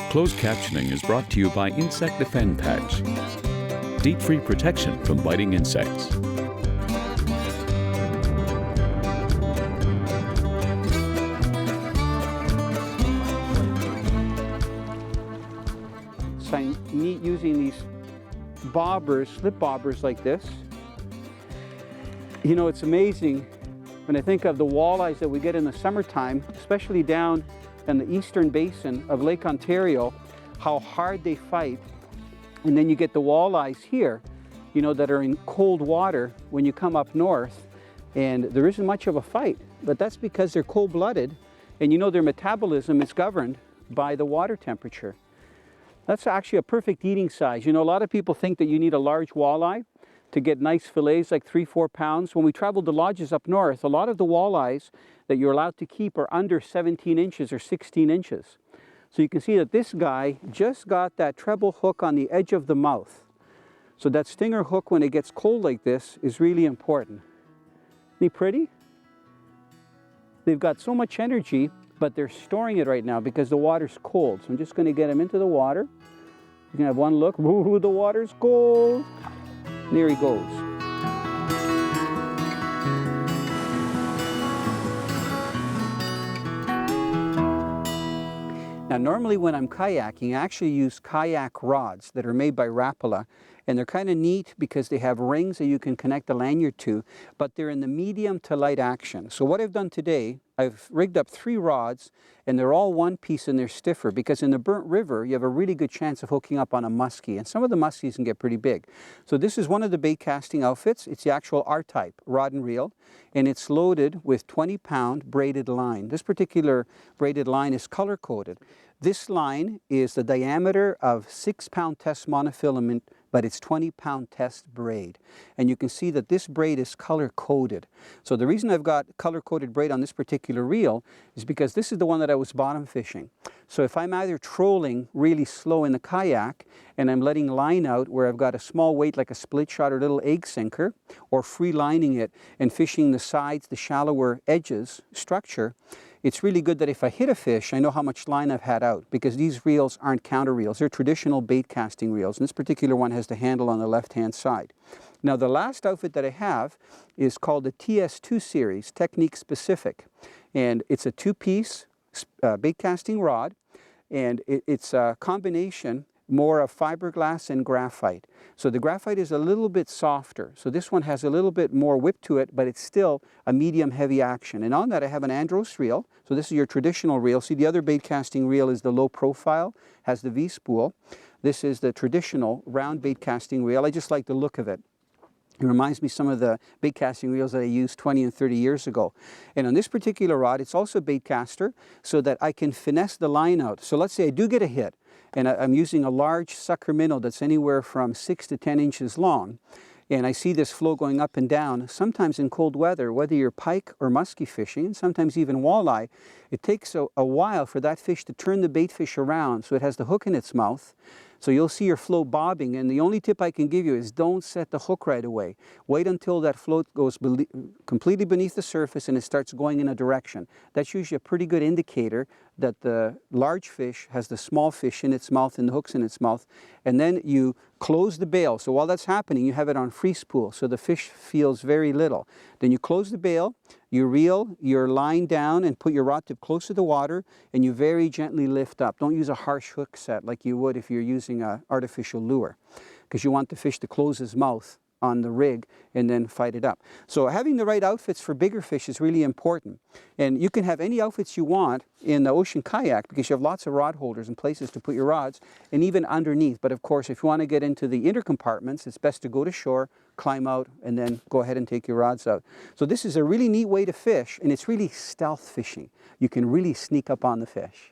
Closed captioning is brought to you by Insect Defend Patch. Deep-free protection from biting insects. So I need using these bobbers, slip bobbers like this. You know, it's amazing when I think of the walleyes that we get in the summertime, especially down in the eastern basin of Lake Ontario, how hard they fight. And then you get the walleyes here, you know, that are in cold water when you come up north, and there isn't much of a fight. But that's because they're cold-blooded, and you know their metabolism is governed by the water temperature. That's actually a perfect eating size. You know, a lot of people think that you need a large walleye to get nice fillets, like 3-4 pounds. When we travel to lodges up north, a lot of the walleyes that you're allowed to keep are under 17 inches or 16 inches. So you can see that this guy just got that treble hook on the edge of the mouth. So that stinger hook, when it gets cold like this, is really important. Isn't he pretty? They've got so much energy, but they're storing it right now because the water's cold. So I'm just going to get him into the water. You can have one look. Ooh, the water's cold. There he goes. Now, normally when I'm kayaking, I actually use kayak rods that are made by Rapala, and they're kind of neat because they have rings that you can connect the lanyard to, but they're in the medium to light action. So what I've done today, I've rigged up 3 rods, and they're all one piece and they're stiffer, because in the Burnt River, you have a really good chance of hooking up on a muskie, and some of the muskies can get pretty big. So this is one of the bait casting outfits. It's the actual R-type rod and reel, and it's loaded with 20-pound braided line. This particular braided line is color-coded. This line is the diameter of 6-pound test monofilament, but it's 20-pound test braid. And you can see that this braid is color-coded. So the reason I've got color-coded braid on this particular reel is because this is the one that I was bottom fishing. So if I'm either trolling really slow in the kayak and I'm letting line out where I've got a small weight like a split shot or little egg sinker, or free lining it and fishing the sides, the shallower edges structure, it's really good that if I hit a fish, I know how much line I've had out, because these reels aren't counter reels. They're traditional bait casting reels, and this particular one has the handle on the left-hand side. Now, the last outfit that I have is called the TS2 series, Technique Specific, and it's a 2-piece bait casting rod, and it's a combination more of fiberglass and graphite. So the graphite is a little bit softer. So this one has a little bit more whip to it, but it's still a medium heavy action. And on that I have an Andros reel. So this is your traditional reel. See, the other bait casting reel is the low profile, has the V-spool. This is the traditional round bait casting reel. I just like the look of it. It reminds me some of the bait casting reels that I used 20 and 30 years ago. And on this particular rod, it's also a bait caster so that I can finesse the line out. So let's say I do get a hit, and I'm using a large sucker minnow that's anywhere from 6 to 10 inches long, and I see this flow going up and down. Sometimes in cold weather, whether you're pike or muskie fishing, and sometimes even walleye, it takes a while for that fish to turn the bait fish around so it has the hook in its mouth. So you'll see your float bobbing, and the only tip I can give you is don't set the hook right away. Wait until that float goes completely beneath the surface and it starts going in a direction. That's usually a pretty good indicator that the large fish has the small fish in its mouth and the hook's in its mouth. And then you close the bail. So while that's happening, you have it on free spool, so the fish feels very little. Then you close the bail, you reel your line down and put your rod tip close to the water, and you very gently lift up. Don't use a harsh hook set like you would if you're using an artificial lure, because you want the fish to close his mouth on the rig and then fight it up. So having the right outfits for bigger fish is really important. And you can have any outfits you want in the ocean kayak because you have lots of rod holders and places to put your rods, and even underneath. But of course, if you want to get into the inner compartments, it's best to go to shore, climb out, and then go ahead and take your rods out. So this is a really neat way to fish, and it's really stealth fishing. You can really sneak up on the fish.